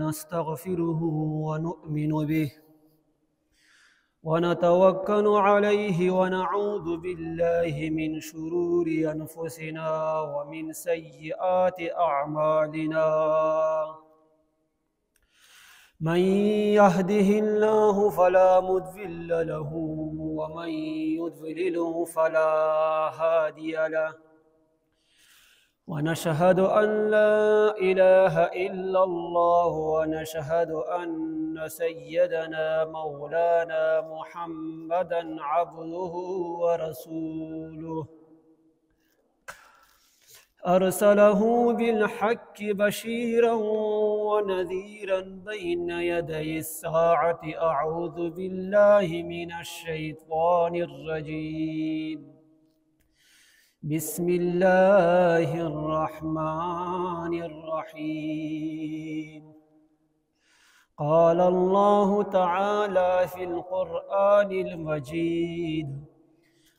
ونستغفره ونؤمن به ونتوكل عليه ونعوذ بالله من شرور أنفسنا ومن سيئات أعمالنا من يهده الله فلا مضل له ومن يضلله فلا هادي له ونشهد أن لا إله إلا الله ونشهد أن سيدنا مولانا محمدا عبده ورسوله أرسله بالحق بشيرا ونذيرا بين يدي الساعة أعوذ بالله من الشيطان الرجيم بسم الله الرحمن الرحيم قال الله تعالى في القرآن المجيد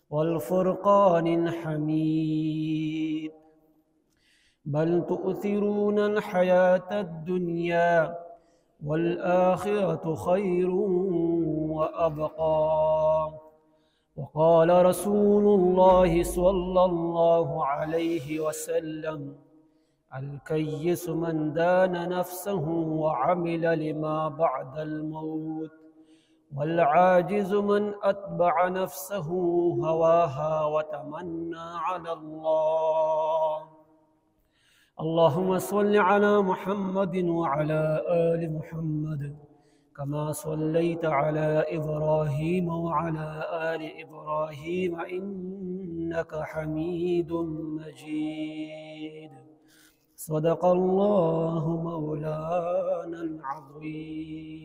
والفرقان الحميد بل تؤثرون الحياة الدنيا والآخرة خير وأبقى وقال رسول الله صلى الله عليه وسلم الكيس من دان نفسه وعمل لما بعد الموت والعاجز من أتبع نفسه هواها وتمنى على الله اللهم صل على محمد وعلى آل محمد كما صليت على إبراهيم وعلى آل إبراهيم إنك حميد مجيد صدق الله مولانا العظيم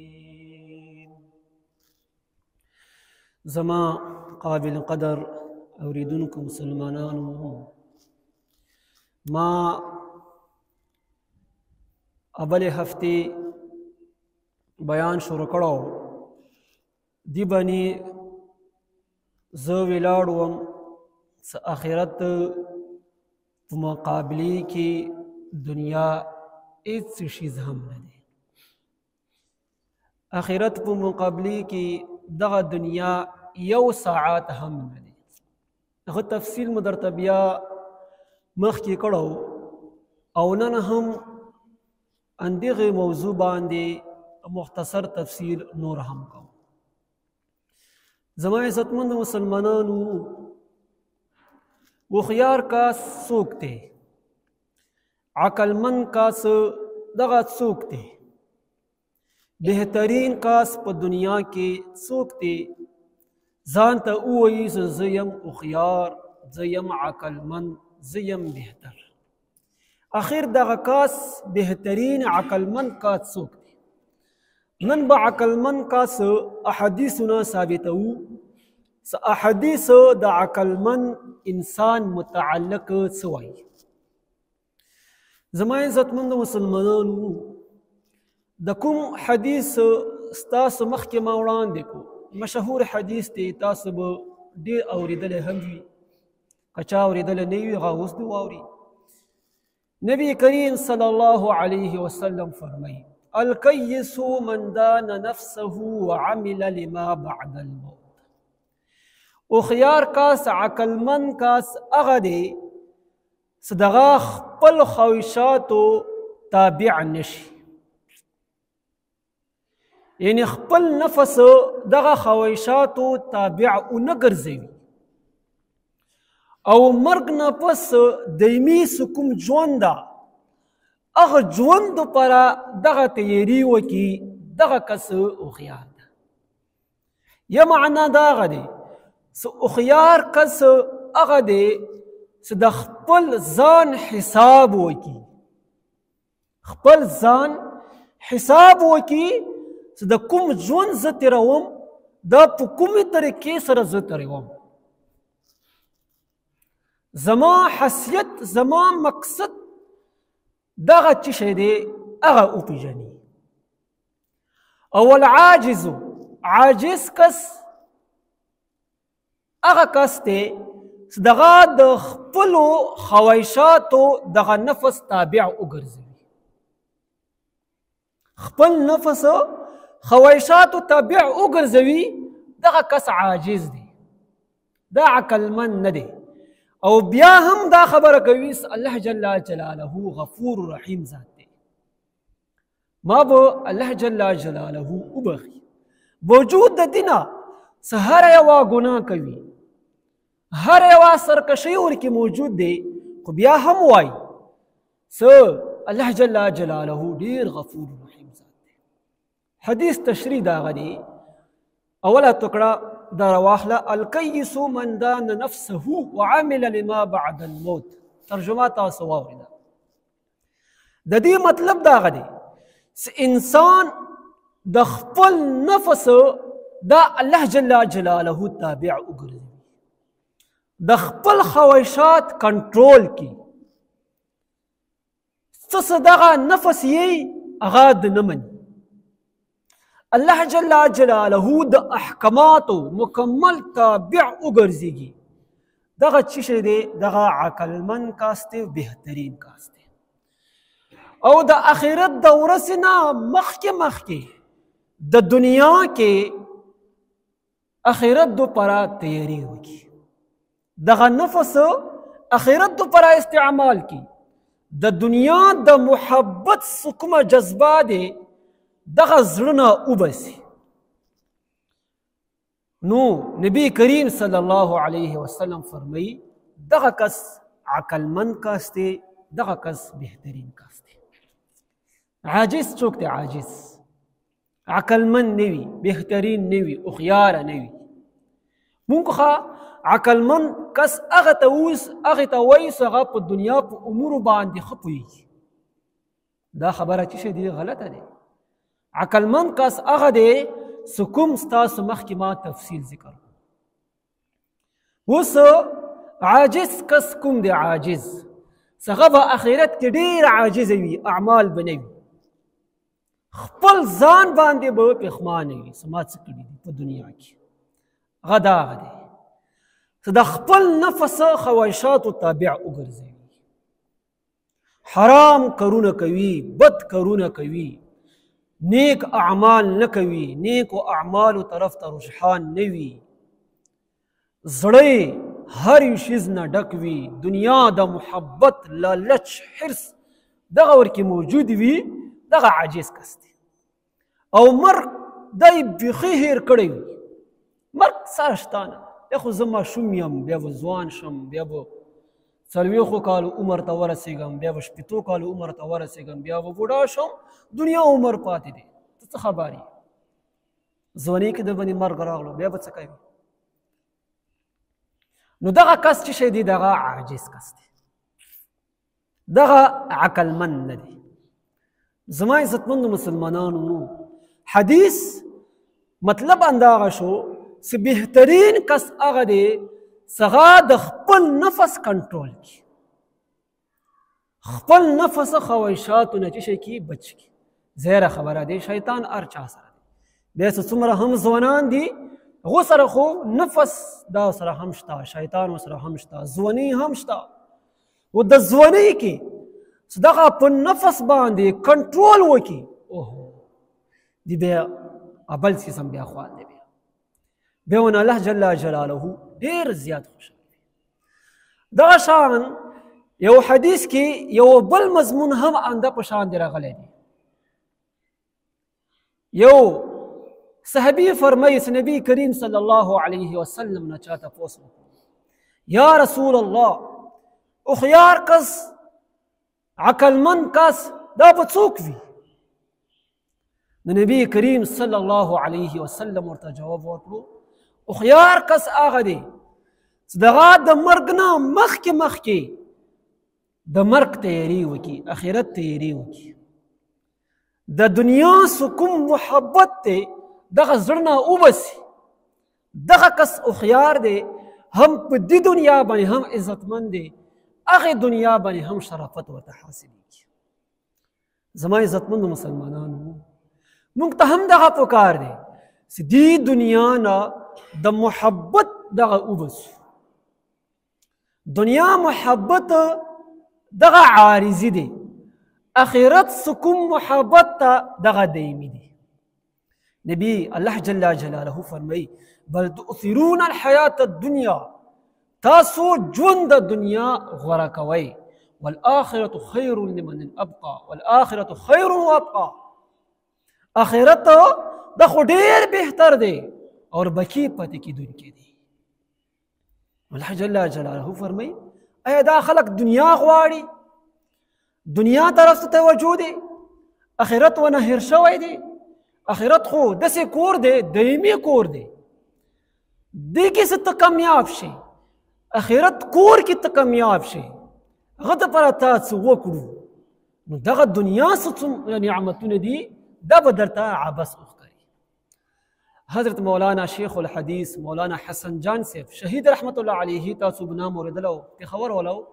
زما قابل قدر أريدنكم مسلمانان ما اول هفته بیان شروع کړو دی باندې زه ولاړم څه آخرت په مقابله کې دنیا هیڅ شی هم نه دی آخرت په مقابله کې دغه دنیا یو ساعت هم نه دی هغه تفصیل مو درته بیا مخکې کړو او نن هم اندغه موضوع باندې مختصر تفسیر نور هم کوم زما عزتمند مسلمانانو وخيار کا سوکتے عقل مند کاس دغه سوکتے بهترین کاس په دنیا کې سوکتے ځان ته وایي زیم وخيار زیم عقل مند زیم بهتر اخر دغه کاس بهترین عقل مند کاس سوکتے نن با عقل مند کاس احادیثنا ثابتو س احادیث د عقل مند انسان متعلق سوای زما عزتمند مسلمانانو د کوم حدیث ستاسو مخکې ما وړاندې کو مشهور حدیث دی تاسو به ډېر اورېدلی هم وي که چا اورېدلی نه وي هغه اوس دې واوري نبی کریم صلی الله علیه وسلم فرمایي الکیس من دان نفسه وعمل لما بعد الموت وخيار کاس عقل من کاس هغه دی چې دغه خپل خواهشاتو تابع نشي یعنی خپل نفس دغه خواهشاتو تابع ونه ګرځوي او مرګ نه پس دایمي کوم ژوند ده اغه ژوند پر دغه تیاری وکي دغه کس وخيار ده یا معنا دا غدي سو وخيار کس اغه دی چې د خپل ځان حساب وکي خپل ځان حساب وکي چې د کوم ژوند زه تیروم دا په کومې طریقې سره زه تیروم زما حیثیت زما مقصد دغه چې شی دی هغه وپېژني او العاجز عاجز کس هغه کس دی چې دغه د خپلو خواهشاتو دغه نفس تابع وګرځوي خپل نفس خواهشاتو تابع وګرځوي دغه کس عاجز دی، دا عقلمند نه دی. او بیا هم دا خبره کوي الله جل جلاله غفور رحیم ذات دی، ما به الله جل جلاله وبخي. باوجود د دینه څه هر یوه ګناه کوي، هر یوه سرکشي ورکې موجود دی، خو بیا هم وایي څه الله جل جلاله ډیر غفور رحیم ذات دی. حدیث تشریح داغه دی، اوله ټکړه دا رواخله الکیس من دان نفسه وعمل لما بعد الموت. ترجمه تاسو واورئ. د دې مطلب داغه دی انسان د خپل نفس دا الله جل جلاله تابع وګرځي، د خپل خواهشات کنټرول کی. څه دغه نفس یې هغه د نه مني، الله جل جلاله د احکاماتو مکمل تابع وګرځيږي. دغه څه شی دی؟ دغه عقلمند کاس دی، بهترین کاس دی. او د آخرت د ورځې نه مخکې د دنیا کې آخرت دوپاره تیاری وکړي، دغه نفس آخرت دوپاره استعمال کی. د دنیا د محبت کومه جذبه دی دغه زړه نه وباسي. نو نبی کریم صلی الله علیه وسلم فرمایي دغه کس عقلمند کاس دی، دغه کس بهترین کاس دی. عاجز څوک دی؟ عاجز عقلمند نه وي، بهترین نه وي، هوښیاره نه وي. مونږ عقلمند کس هغه ته وایي چې هغه په دنیا په امورو باندې ښه پوهېږي. دا خبره چې شی دی غلطه دی. عقلمند کس هغه دی چې کوم ستاسو مخکې ما تفصیل ذکر. اوس عاجز کس کوم دی؟ عاجز هغه به آخرت کې ډېر عاجز وي، اعمال به نه وي، خپل ځان باندې به پښیمانه وي چې ما څه کړي دي په دنیا کې. هغه دغه دی چې د خپل نفس خواهشاتو تابع وګرځوي، حرام کارونه کوي، بد کارونه کوي، نیک اعمال نه کوي، نیکو اعمالو طرف ته رجحان نه وي، زړه هر یو شیز نه ډک وي، دنیا د محبت لالچ حرص دغه ورکې موجود وي، دغه عاجز کس دی. او مرګ دی بیخي هیر کړی وي، مرګ سره شته نه. خو زه ماشوم یم، بیا به ځوان شم، بیا به 40 کالو عمر ته ورسېږم، بیا به 80 کالو عمر ته ورسېږم، بیا به بوډا شم، دنیا عمر پاتې دی. ته څه خبر یې؟ ځوانۍ کې د باندې مرګ راغلو، بیا به څه کوي؟ نو دغه کس چې شی دی دغه عاجز کس دی، دغه عقلمند نه دی. زما عزتمندو مسلمانانو، حدیث مطلب انداغه شو چې بهترین کس هغه دی چې هغه د خپل نفس کنټرول کړي، خپل نفس خواهشاتو نه چې شی کړي بچ کړي. زهره خبره دی، شیطان هر چا سره دی. بیا څومره هم ځوانان دي هغو سره خو نفس دا سره هم شته، شیطان سره هم شته، ځواني هم شته. و د ځوانۍ کې چې دغه په نفس باندې کنټرول وکړي، اوهو دی بیا ابل سیسم بیا خوان دی. بیا ونه الله جل جلاله ډېر زیات خوشحال دی. دغه شان یو حدیث کې یو بل مضمون هم انده په شان دی راغلی دی. یو صحابي فرمایي چې نبی کریم صلی الله علیه وسلم نه چاته پوښتنه وکړه، یا رسول الله هوښیار کس، عقلمند کس دا به څوک وي؟ د نبی کریم صلی الله علیه وسلم ورته جواب ورکړو هوښیار کس هغه دی چې دغه د مرګ نه مخکې د مرګ تیاری وکړي، آخرت تیاری وکړي. د دنیا کوم محبت دی دغه زړه نه وباسي، دغه کس هوښیار دی، هم په دې دنیا باندې هم عزتمند دی، هغې دنیا باندې هم شرافت ورته حاصلېږي. زما عزتمندو مسلمانانو، موږ ته هم دغه پکار دی چې دې دنیا نه د محبت دغه وباسو. دنیا محبت دغه عارضي دی، اخرت سکم محبت تا دغه دایمی دی. نبی الله جل جلاله فرمای بل تؤثرون الحیات الدنیا، تاسو ژوند د دنیا غوره کوئ، والآخرة خیر لمن ابقى، والآخرة خیر وابقى. آخرت د خو ډیر بهتر دی اور بکی پاتې کیدونکی دی. الله جل جلاله فرمای ایا دا خلق دنیا غواړي، دنیا طرف ته توجه دی، آخرت ونه هیر شوی دی. آخرت خو داسې کور دی، دایمي کور دی، دې کې څه ته کامیاب شي، آخرت کور کې ته کامیاب شي، هغه دپاره تا څه وکړو نو دغه دنیا څه نعمتونه دي دا به درته عبث وښکاري. حضرت مولانا شیخ الحدیث مولانا حسن جان صاحب شهید رحمت الله علیه تاسو به نام اورېدلی و، پېښور والا و،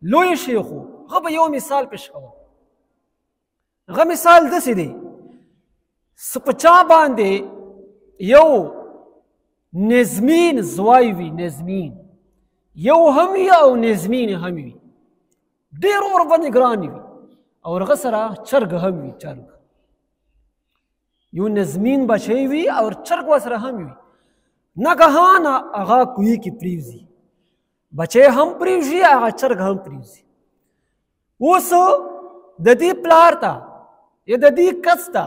لوی شیخ و. هغه به یو مثال پیش کوه. هغه مثال داسې دی څه په چا باندې یو نظمین زوی وي، نظمین یو هم وي او نظمین هم وي، ډېر ورباندې ګران وي، او هغه سره چرګ هم وي. چرګ یو نظمین بچی وي او چرګ ورسره هم وي. ناګهانه هغه کوهي کې پرېوځي، بچی هم پرېوځي، هغه چرګ هم پرېوځي. اوس د دې پلار ته یا د دې کس ته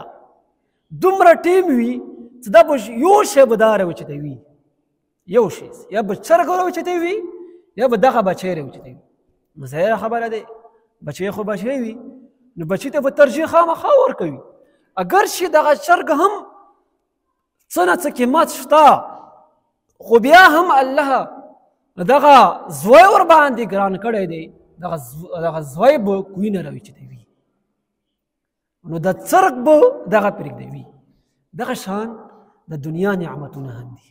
دومره ټیم وي چې دا به یو شی به دا راوچتوي، یو شی یا به چرګ راوچتوي یا به دغه بچی راوچتوي. نو ظاهره خبره دی بچی خو بچی وي نو بچي ته به ترجیح خامخا ورکوي. اگر چې دغه چرګ هم څه نه څه قیمت شته خو بیا هم الله دغه زوی ورباندې ګران کړی دی، دغه زوی به کوهي نه راوچتوي نو د چرګ به دغه پرېږدوي. دغه شان د دنیا نعمتونه هم دي.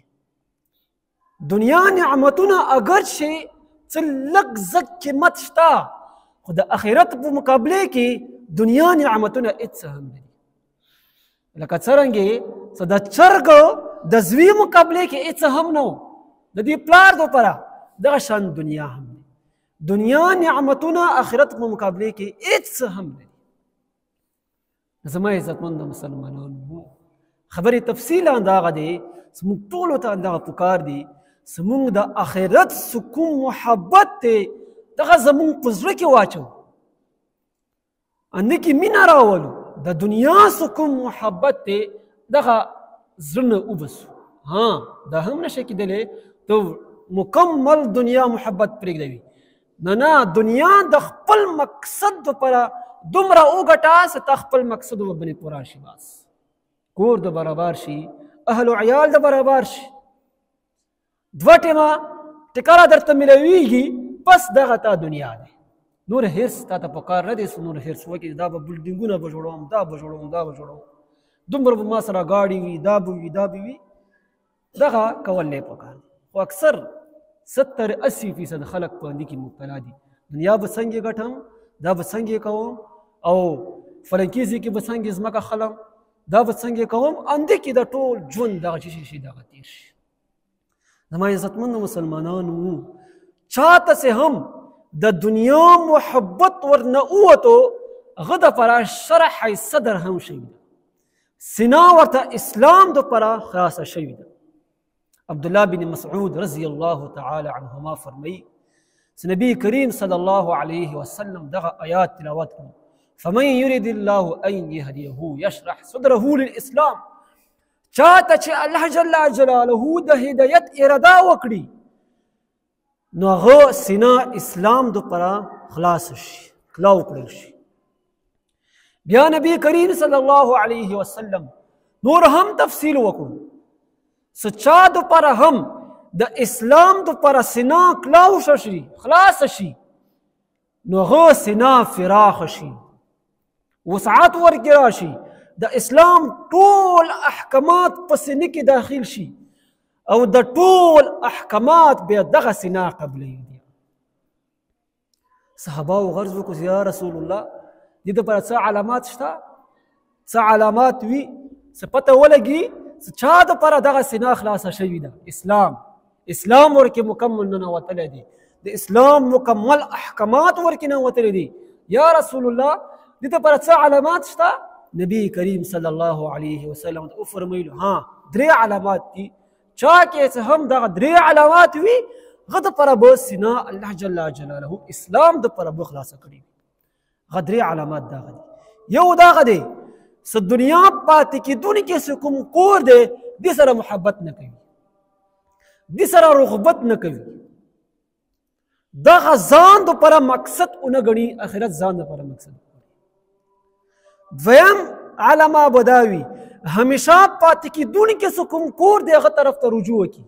دنیا نعمتونه اگر چې څه لږ زږ قیمت شته خو د آخرت په مقابله کې دنیا نعمتونه هېڅ هم نه دي. لکه څرنګې چې د چرګ د زوی مقابله کې هېڅ هم نه و د دې پلار دپاره، دغه شان دنیا هم دی. دنیا نعمتونه آخرت په مقابله کې هېڅ هم نه دي. زما عزتمند مسلمانانو خبرې تفصیلا دغه دی چې موږ ټولو ته دغه پکار دی چې موږ د آخرت سکون محبت دی دغه زموږ په زړه کې واچوو، انده کې مینه راولو، د دنیا سکون محبت دی دغه زړه نه وباسو. دا هم نشه کېدلی ته مکمل دنیا محبت پرېږدوي. نه دنیا د خپل مقصد دپاره دومره وګټه چې تا خپل مقصد وبنې پوره شي، بس کور د برابر شي، اهل و عیال د برابر شي، دوه ټیمه ټکاره درته میلاویږي، بس دغه تا دنیا دی. نور حرص تا ته پکار نه دی چې نور حرص وکړي دا به بلډینګونه به جوړوم، دا به جوړوم، دا به جوړوم، دومره به ما سره ګاډي وي، دا به وي، دا به وي. دغه کول نه پکار دی. خو اکثر 70-80% خلک په دې کې مبتلا دي. دنیا به څنګه ګټم، دا به څنګه کوم، او فلانکي کې به څنګه ځمکه خلم، دا به څنګه کوم، انده کې د ټول ژوند دغه شي دغه تیر شي. زما عزتمندو مسلمانانو چاته چې هم د دنیا محبت ورنه ووتو هغه دپاره شرح صدر هم شوي ده، سنا ورته اسلام دپاره خلاصه شوي ده. عبدالله بن مسعود رضی الله تعالی عنهما فرمایي چې نبی کریم صلی الله علیه وسلم دغه آیات تلاوت کړو: فمن یرید الله ان یهدیه یشرح صدره للاسلام. چاته چې الله جل جلاله د هدایت اراده وکړي نو هغه سینا اسلام دپاره خلاص شي، کلاو کړل شي. بیا نبی کریم صلی الله علیه وسلم نور هم تفصیل وکړو چې چا دپاره هم د اسلام دپاره سینا کلاو شي، خلاص شي، نو هغه سینا فراخ شي، وسعت ورکې راشي، د اسلام ټول احکامات په سینې کې داخل شي او د ټول احکامات بیا دغه سینا قبلوي. صحابه غرض وکړو یا رسول الله دې دپاره څه علامات شته، څه علامات وي څه پته ولګي چې چا دپاره دغه سینا خلاصه شوې ده. اسلام ورکې مکمل ننوتلی دی، د اسلام مکمل احکامات ورکې ننوتلی دي. یا رسول الله دې ته پر څه علامات شته؟ نبی کریم صلی الله علیه وسلم ته وفرمیلو ها 3 علامات دي. چا کې څه هم دغه 3 علامات وي هغه دپاره به سینه الله جل جلاله اسلام دپاره به خلاصه کړي. هغه 3 علامات دغه دي. یو دغه دی څه دنیا پاتې کېدونکي څه کوم کور دی دې سره محبت نه کوي، دې سره رغبت نه کوي، دغه ځان دپاره مقصد ونه ګڼي، آخرت ځان دپاره مقصد. دویم علامه به دا وي همیشه پاتې کېدونکي څه کوم کور دی هغه طرف ته رجوع وکړي،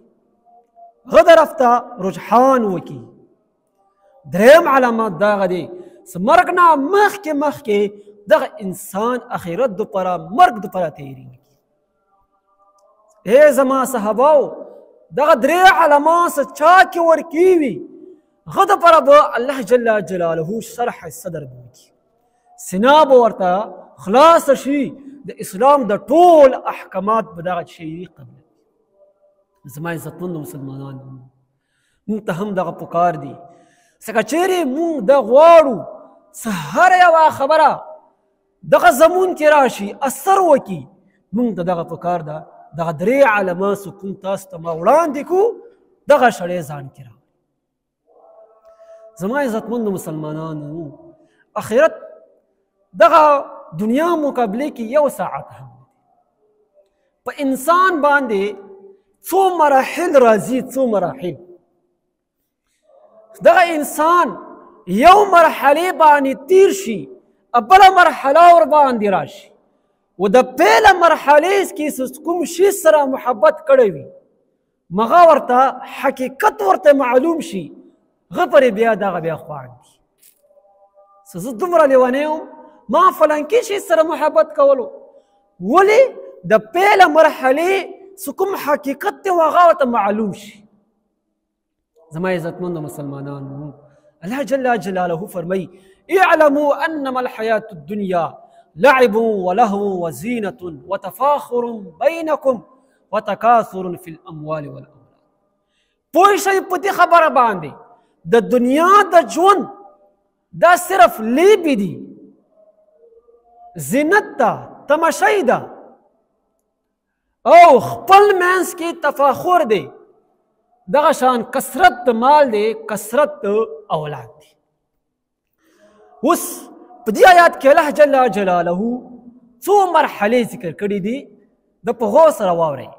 هغه طرف ته رجحان وکړي. دریم علامه دغه دی څه مرګ نه مخکې دغه انسان آخرت دپاره مرګ دپاره تیاری وکړي. ای زما صحاباو دغه 3 علامات څه چا کې ورکې وي هغه دپاره به الله جل جلاله شرح صدر به وکړي، سینه به ورته خلاص شي، د اسلام د ټول احکامات به دغه شی قبل. زما عزتمندو مسلمانانو موږ ته هم دغه پکار دی ځکه چیرې موږ د غواړو څه هره یوه خبره دغه زمون کې راشي اثر وکړي، موږ ته دغه پکار ده دغه 3 علامات څه کوم تاسو ته ما وړاندې کړو دغه شړی ځان کې راوړي. زما عزتمندو مسلمانانو آخرت دغه دنیا مقابله کې 1 ساعت هم په انسان باندې څو مراحل راځي، څو مراحل. دغه انسان یو مرحله باندې تیر شي، بله مرحله ور باندې راشي، و د پیله مرحله کې کوم شي سره محبت کړی وي مغه ورته حقیقت ورته معلوم شي، هغه پرې بیا دغه بیا خواندي. زه دومره لیونی یم ما فلانکي شي سره محبت کولو، ولې د پیله مرحلې څه کوم حقیقت دی هغه ورته معلوم شي. زما عزتمندو مسلمانانو الله جل جلاله فرمایي اعلموا انما الحياة الدنيا لعب ولهو وزينة وتفاخر بينكم وتكاثر في الاموال والاولاد. پوه شئ په دې خبره باندې د دنیا د ژوند دا صرف لیبې دي، زینت ده، تماشای ده، او خپل منځ کې تفاخر دی، دغه شان کثرت د مال دی، کثرت د اولاد دی. اوس په دې آیات کې الله جل جلاله څو مرحلې ذکر کړي دي د په غور سره واورئ.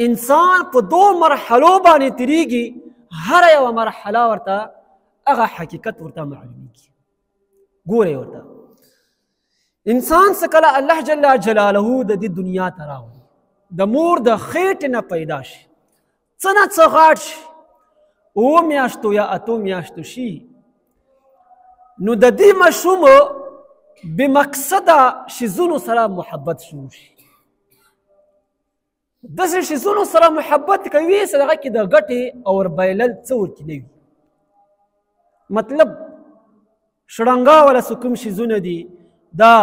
انسان په 2 مرحلو باندې تیریږي، هر یوه مرحله ورته هغه حقیقت ورته معلومیږي. ګورئ ورته انسان څه کله الله جل جلاله د دې دنیا ته راوړي، د مور د خېټې نه پیدا شي، څه نه څه غاټ شي، 7 میاشتو یا 8 میاشتو شي، نو د دې ماشوم بمقصده شیزونو سره محبت شروع شي. داسې شیزونو سره محبت کوي چې هغه کې د ګټې او بایلل څه ورکې نه وي. مطلب شړنګا والا څه کوم شیزونه دي دا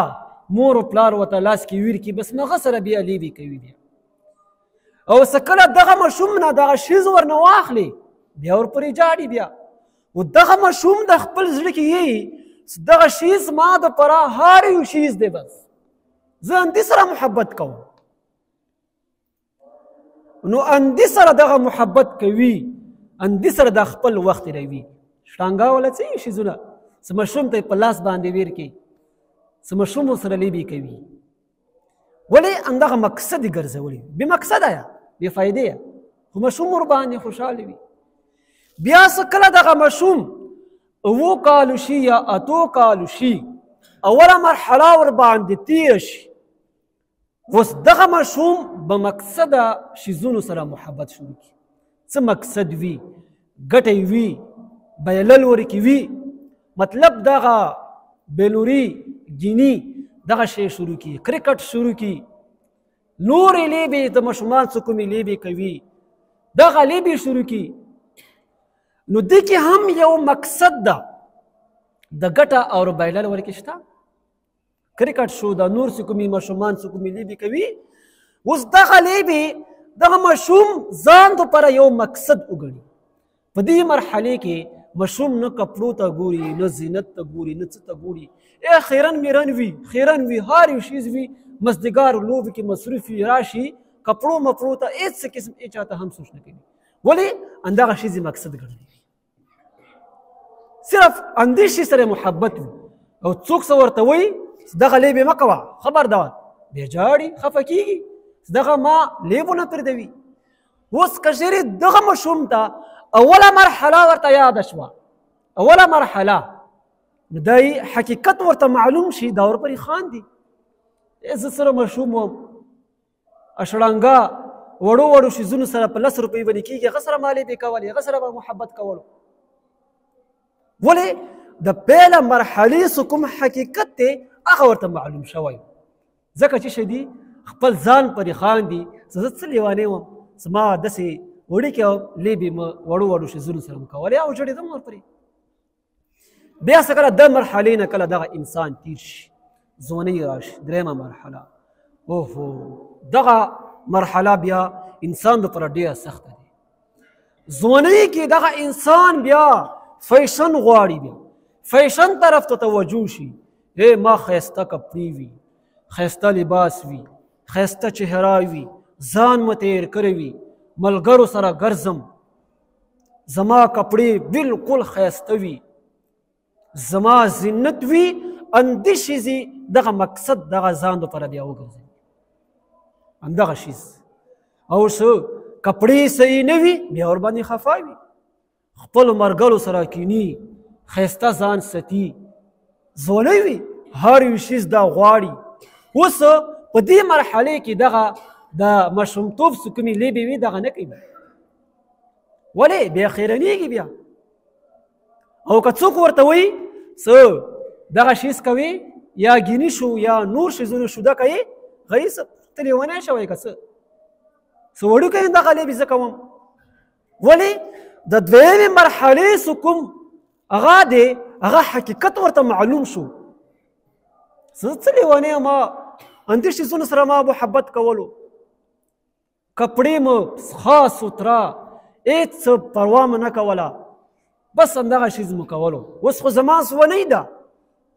مور و پلار ورته لاس کې ویر کړي، بس هغه سره بیا لیبې کوي بیا. او څه کله دغه ماشوم نه دغه شیز ورنه واخلي بیا ورپورې جاړي بیا، و دغه ماشوم د خپل زړه کې یي دغه شیز ما دپاره هر یو شیز دی، بس زه اندې سره محبت کوم. نو اندې سره دغه محبت کوي، اندې سره د خپل وخت تېروي. شړانګا والا څه شیزونه څه ماشوم ته په لاس باندې ویر کړي، څه ماشوم سره لیبې کوي، ولې همدغه مقصد یې ګرځولی، بې مقصده یا بې فایدې یا، خو ماشوم ورباندې خوشحاله وي. بیا څه کله دغه ماشوم 7 کالو شي یا 8 کالو شي، اوله مرحله ورباندې تېره شي، اوس دغه ماشوم به مقصده شیزونو سره محبت شروع کړي. څه مقصد وي، ګټې وي، بایلل ورکې وي، مطلب دغه بیلوري گینی دغه شی شروع کړي، کرکټ شروع کړي، نورې لیبې د ماشومان څه کومې لیبې کوي دغه لیبې شروع کړي. نو دې کې هم یو مقصد ده د ګټه او بایلل ورکې شته. کرکټ شو دا نور څه کومې ماشومان څه کومې لیبې کوي، اوس دغه لیبې دغه ماشوم ځان دپاره یو مقصد وګڼي. په دې مرحلې کې مشروم نه کپړو ته ګوري نه زینت ته ګوري نه څه ته ګوري خیرن میرن وي خیرن وي هر یو شیز وي مزدګار لوبې کې مصروف وي راشي کپړو مپړو ته هېڅ قسم هېچا ته هم سوچ نه کوي ولې همدغه شي یې مقصد ګڼلی صرف همدې شي سره محبت وي او څوک څه ورته وایي دغه لیبې مه کوه خبردار بیا جاړي خفه کېږي دغه ما لیبو نه پرېږدوي اوس که چېرې دغه ماشوم ته اوله مرحله ورته یاده شوه اوله مرحله نو دی حقیقت ورته معلوم شي دا ورپورې خاندي زه سره ماشوم وم اشړنګه وړو وړو شیزونو سره په 10 روپۍ باندې کېږي هغه سره ما لیبې کولې هغه سره به محبت کولو ولې د پیله مرحلې څه کوم حقیقت دی هغه ورته معلوم شوی ځکه چې شی دي خپل ځان پرې خاندي زه څه لیوانې وم زما داسې وړوکې لیبې مې وړو وړو شیزونو سره م کولې او جوړېدم ورپورې بیا څه کله د مرحلې نه کله دغه انسان تیر شي ځوانۍ راشي درېیمه مرحله اوهو دغه مرحله بیا انسان دپاره ډېره سخته دی ځوانۍ کې دغه انسان بیا فیشن غواړي بیا فیشن طرف ته توجه شي ما ښایسته کپړې وي ښایسته لباس وي ښایسته چهره وي ځان مې تیر کړی وي ملګرو سره ګرځم زما کپړې بالکل ښایسته وي زما زینت وي همدې شیزې دغه مقصد دغه ځان دپاره بیا وګرځوي همدغه شیز او څه کپړې صحیح نه وي بیا ورباندې خفه وي خپلو ملګرو سره کیني ښایسته ځان ساتي ځوانۍ وي هر یو شیز دا غواړي اوس په دې مرحلې کې دغه د ماشومتوب څه کومې لیبې وي دغه نه کوي ولې بیا خیرنېږي بیا او که څوک ورته وایي څه دغه شیز کوي یا ګیني شو یا نور شیزونه شوده کوي هغه څه ته لیونی شوی که څه وړوکی دغه لیبې زه کوم ولې د دویمې مرحلې څه کوم هغه دی هغه حقیقت ورته معلوم شو زه څه لیونی یم همدې شیزونو سره ما محبت کولو کپړې مو خاص سوتره هېڅ څه پروا مې نه کوله بس همدغه شیز مو کولو اوس خو زما ځوانۍ ده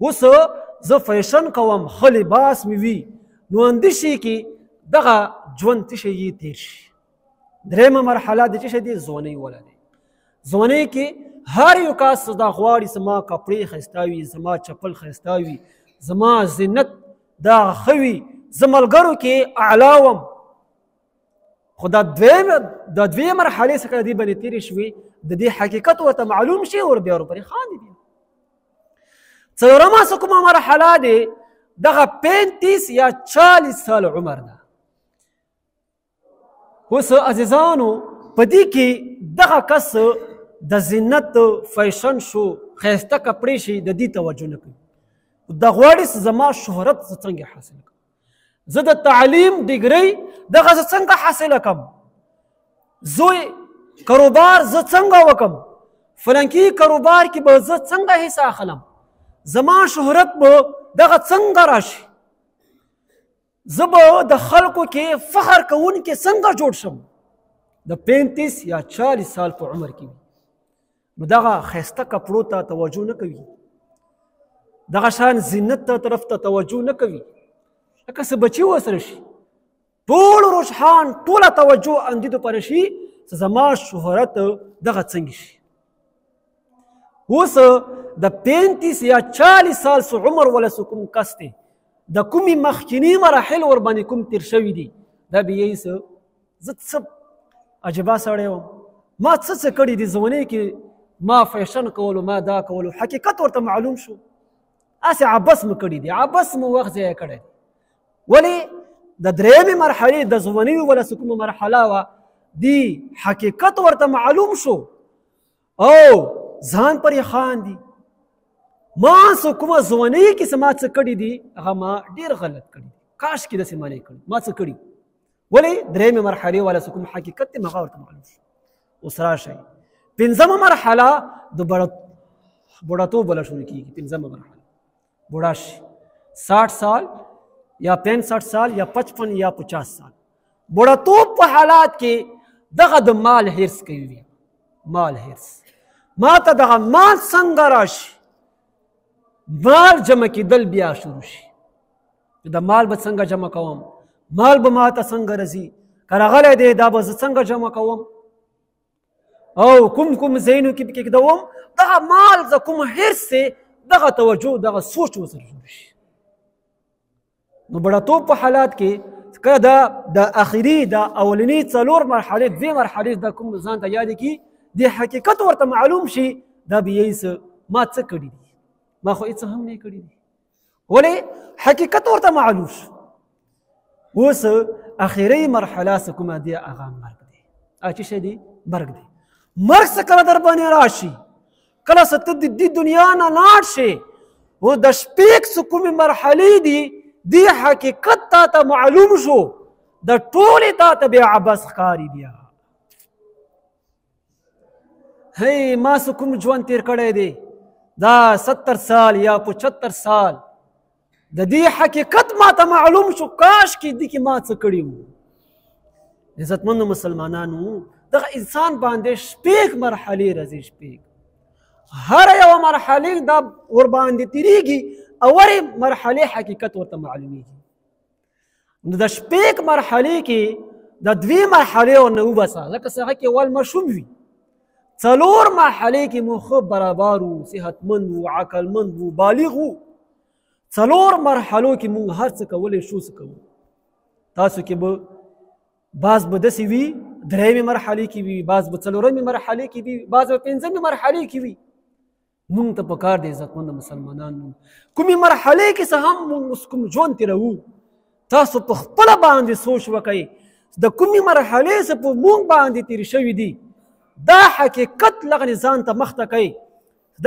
اوس زه فیشن کوم ښه لباس مې وي نو همدې شي کې دغه ژوند څه شی یې تېر شي درېیمه مرحله د څه شی دی ځوانۍ والا دی ځوانۍ کې هر یو کس دا غواړي زما کپړې ښایسته وي زما چپل ښایسته وي زما زینت دا ښه وي زه ملګرو کې اعلی وم خو دا دویمه مرحلې څخه دې باندې تېرې شوې د دې حقیقت ورته معلوم شي او بیا ورپورې خاندي بیا څلورمه څه کومه مرحله دی دغه 35 یا 40 سال عمر ده اوس عزیزانو په دې کې دغه کس د زینت فیشن شو ښایسته کپړې شي د دې توجه نه کوي د غواړي زما شهرت زه څنګه حاصل کړم زه د تعلیم ډګرۍ دغه زه څنګه حاصله کړم زوی کاروبار زه څنګه وکړم فلانکي کاروبار کې به زه څنګه حصه اخلم زما شهرت به دغه څنګه راشي زه به د خلکو کې فخر کوونکی څنګه جوړ شم د 35 یا 40 سال په عمر کې نو دغه ښایسته کپړو ته توجه نه کوي دغه شان زینت ته طرف ته توجه نه کوي لکه څه بچي ورسره شي ټول رجحان ټوله توجه همدې دپاره شي چې زما شهرت دغه څنګه شي اوس د 35 یا 40 سال څه عمر ولا څه کوم کس دی د کومې مخکیني مراحل ورباندې کوم تېر شوي دي دا به یې څه زه څه عجیبه سړی وم ما څه کړي دي ځوانۍ کې ما فیشن کولو ما دا کولو حقیقت ورته معلوم شو هسې عبس مو کړي دي عبس مو وخت ضایع کړی ولې د درېیمې مرحلې د ځوانۍ ولا څه کومه مرحله وه دی حقیقت ورته معلوم شو او ځان پرې خاندي ما څه کومه ځوانۍ کې څه ما څه کړي دي هغه ما ډېر غلط کړي کاش کې داسې ما نه کړي ما څه کړي ولې درېیمې مرحلې والا څه کوم حقیقت دی هغه ورته معلوم شو اوس راشئ پنځمه مرحله د بوډاتوب والا شروع کېږي پنځمه مرحله بوډا شي 60 سال یا 65 سال یا 55 یا 50 سال بوډاتوب په حالات کې دغه د مال حرص کوي مال حرص ما ته دغه مال څنګه راشي مال جمع کېدل بیا شروع شي د مال به څنګه جمع کوم مال به ما ته څنګه رځي که راغلی دی دا به زه څنګه جمع کوم او کوم ځایونو کې پکې ږدوم دغه مال زه کوم حرص دی دغه توجه دغه سوچ ورسره جوړ شي نو بړهتوب په حالات کې که د اخري د اولني څلور مرحلې دوې مرحلې دا کوم ځان ته یادې کړي د حقیقت ورته معلوم شي دا به یې څه ما څه کړي دي ما خو هېڅ هم نه کړي دي ولې حقیقت ورته معلوم شو اوس اخري مرحله څه کومه دی هغه مرګ دی هغه څه شی دی مرګ دی مرګ څه کله در باندې راشي کله څه ته د دې دنیا نه لاړ شې او د شپږ څه کومې مرحلې دي دی حقیقت تا ته معلوم شو د ټولې تا ته بیا عبس ښکاري بیا هی ما څه کوم ژوند تېر کړی دی دا 70 سال یا 75 سال د دې حقیقت ما ته معلوم شو کاش کې دې کې ما څه کړي وو عزتمندو مسلمانانو دغه انسان باندې شپږ مرحلې راځي شپږ هر یوه مرحلې دا ورباندې تېرېږي اولې مرحلې حقیقت ورته معلومیږي نو د شپږ مرحلې کې د دوې مرحلې ورنه وباسه لکه څه هغه کې اول مشوم وي څلور مرحلې کې مو ښه برابر وو صحتمند وو عقلمند وو بالغ وو څلور مرحلو کې مونږ هر څه کولی شو څه کوو تاسو کې به بعض به داسې وي درېیمې مرحلې کې وي بعض به څلورمې مرحلې کې وي بعض به پنځمې مرحلې کې وي مونږ ته پکار دی عزتمند مسلمانانو کومې مرحلې کې څه هم مونږ کوم ژوند تېروو تاسو په خپله باندې سوچ وکئ د کومې مرحلې څه په مونږ باندې تېرې شوي دي دا حقیقت لغنې ځان ته مخته کوئ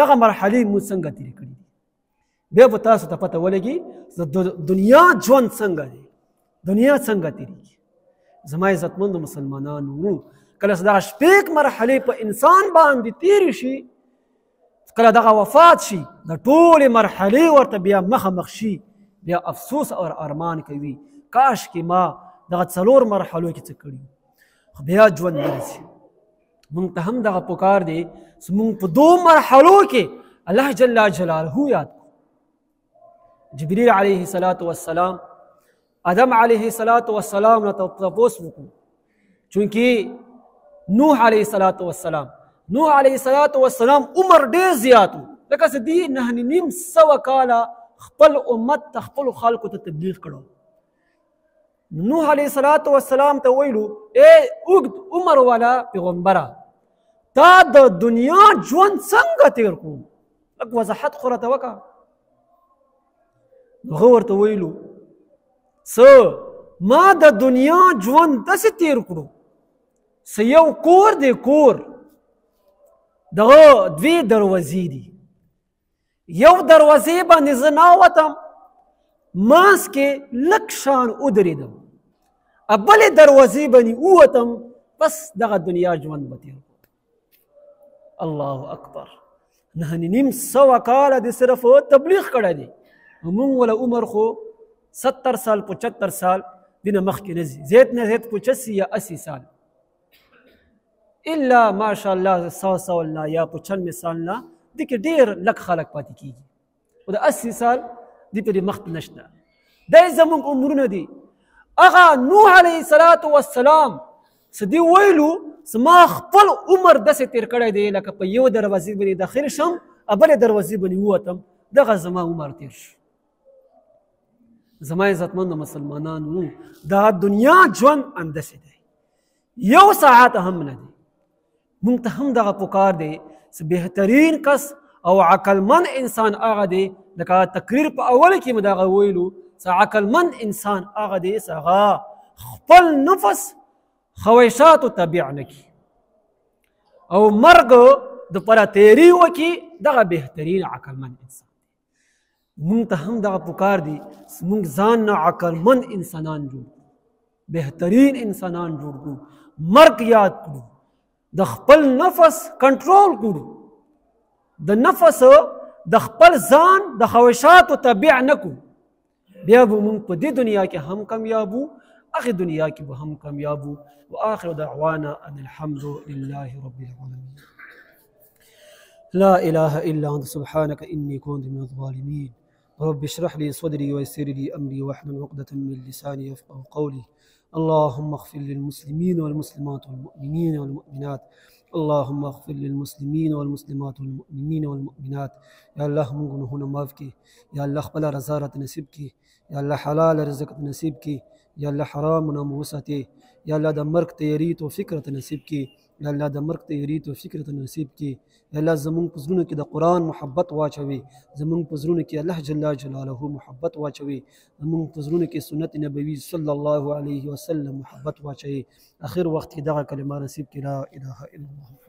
دغه مرحلې مونږ څنګه تېرې کړي دي بیا به تاسو ته پته ولګي د دنیا ژوند څنګه دی دنیا څنګه تېرېږي زما عزتمندو مسلمانانو کله چې دغه شپږ مرحلې په انسان باندې تېرې شي کله دغه وفات شي د ټولې مرحلې ورته بیا مخامخ شي بیا افسوس او ارمان کوي کاش کې ما دغه څلور مرحلو کې څه کړي خو بیا ژوند نه رسي مونږ ته هم دغه پکار دی چې مونږ په دو مرحلو کې الله جل جلاله یاد جبریل علیه السلام آدم علیه السلام نه تپوس وکړو چونکې نوح علیه السلام عمر ډېر زیات و لکه چې دې 9.5 کاله خپل امت ته خپلو خلکو ته تبلیغ کړو نوح علیه السلام ته ویلو ای اوږد عمر والا پیغمبره تا د دنیا ژوند څنګه تېر کړو لږ وضاحت خو راته وکړه هغه ورته ویلو څه ما د دنیا ژوند داسې تېر کړو څه یو کور دی کور دغه دوې دروازې دي یو دروازې باندې زه ناوتم منځ کې لږ شان ودرېدم بلې دروازې باندې ووتم بس دغه دنیا ژوند به تېر کړو الله اکبر 9.5 کاله دې صرف تبلیغ کړی دی مونږ ولا عمر خو 70 سال 75 سال دینه مخکې نه ځي زیات نه زیات 85 یا 80 سال الا ماشاءالله 100 نه یا 95 سال نه دې کې ډېر لږ خلک پاتې کېږي او د 80 سال دې پرې مخ نشته دا زموږ عمرونه دي هغه نوح علیه السلام څه دې ویلو زما خپل عمر داسې تېر کړی دی لکه په یو دروازې باندې داخل شم بلې دروازې باندې ووتم دغه زما عمر تېر شو زما عزتمندو مسلمانانو دا دنیا ژوند همداسې دی یو ساعت هم نه دی مونږ ته هم دغه پکار دی چې بهترین کس او عقلمند انسان هغه دی لکه تقریر په اول کې مو دغه ویلو چې عقلمند انسان هغه دی چې هغه خپل نفس خواهشاتو تابع نه کړي او مرګ دپاره تیری وکړي دغه بهترین عقلمند انسان مونږ ته هم دغه پکار دي مونږ ځان نه عقلمند انسانان جوړ بهترین انسانان جوړ کړو مرګ یاد کړو د خپل نفس کنټرول کړو د نفس د خپل ځان د خواهشاتو تابع نه کړو بیا به مونږ په دې دنیا کې هم کامیاب وو هغې دنیا کې به هم کامیاب وو وآخر دعوانا ان الحمد لله رب العالمين لا إله إلا أنت سبحانك إني كنت من الظالمين رب اشرح لي صدري ويسر لي أمري واحلل عقدة من لساني يفقهوا قولي اللهم اغفر للمسلمين والمسلمات والمؤمنين والمؤمنات اللهم اغفر للمسلمين والمسلمات والمؤمنين والمؤمنات یا الله موږ ګناهونه معاف کړي یا الله خپل رضا راته نصیب کړي یا الله حلال رزق نصیب کړي یا الله حرامونه مو وساتې یا الله د مرګ تیاری توفیق راته نصیب کړي یا الله د مرګ تیاری توفیق راته نصیب کړي یا الله زمونږ په زړونو کې د قرآن محبت واچوي زمونږ په زړونو کې الله جل جلاله محبت واچوي زمونږ په زړونو کې سنت نبوي صلی الله علیه وسلم محبت واچوي اخر وخت کې دغه کلمه نصیب کړي لا اله الا الله